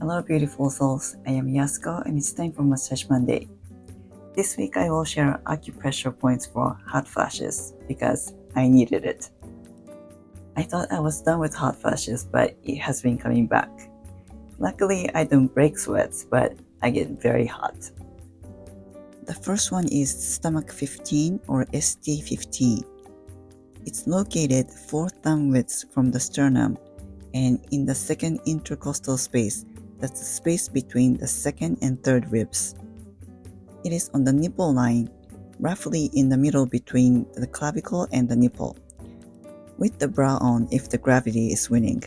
Hello beautiful souls, I am Yasuko and it's time for Massage Monday. This week I will share acupressure points for hot flashes because I needed it. I thought I was done with hot flashes, but it has been coming back. Luckily I don't break sweats, but I get very hot. The first one is stomach 15 or ST15. It's located 4 thumb widths from the sternum and in the second intercostal space, that's the space between the second and third ribs. It is on the nipple line, roughly in the middle between the clavicle and the nipple, with the bra on if the gravity is winning.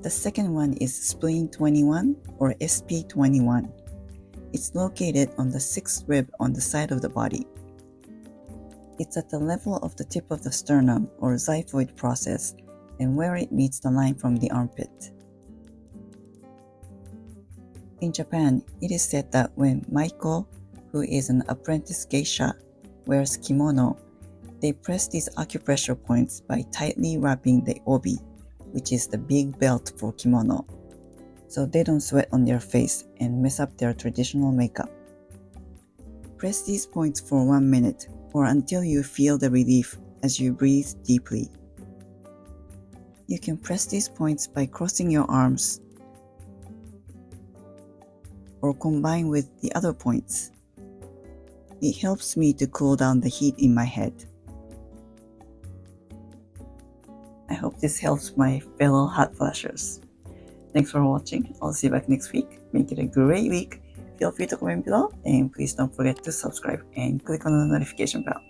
The second one is Spleen 21 or SP21. It's located on the 6th rib on the side of the body. It's at the level of the tip of the sternum or xiphoid process and where it meets the line from the armpit. In Japan, it is said that when Maiko, who is an apprentice geisha, wears kimono, they press these acupressure points by tightly wrapping the obi, which is the big belt for kimono, so they don't sweat on their face and mess up their traditional makeup. Press these points for 1 minute or until you feel the relief as you breathe deeply. You can press these points by crossing your arms or combine with the other points. It helps me to cool down the heat in my head. I hope this helps my fellow hot flashers. Thanks for watching. I'll see you back next week. Make it a great week. Feel free to comment below and please don't forget to subscribe and click on the notification bell.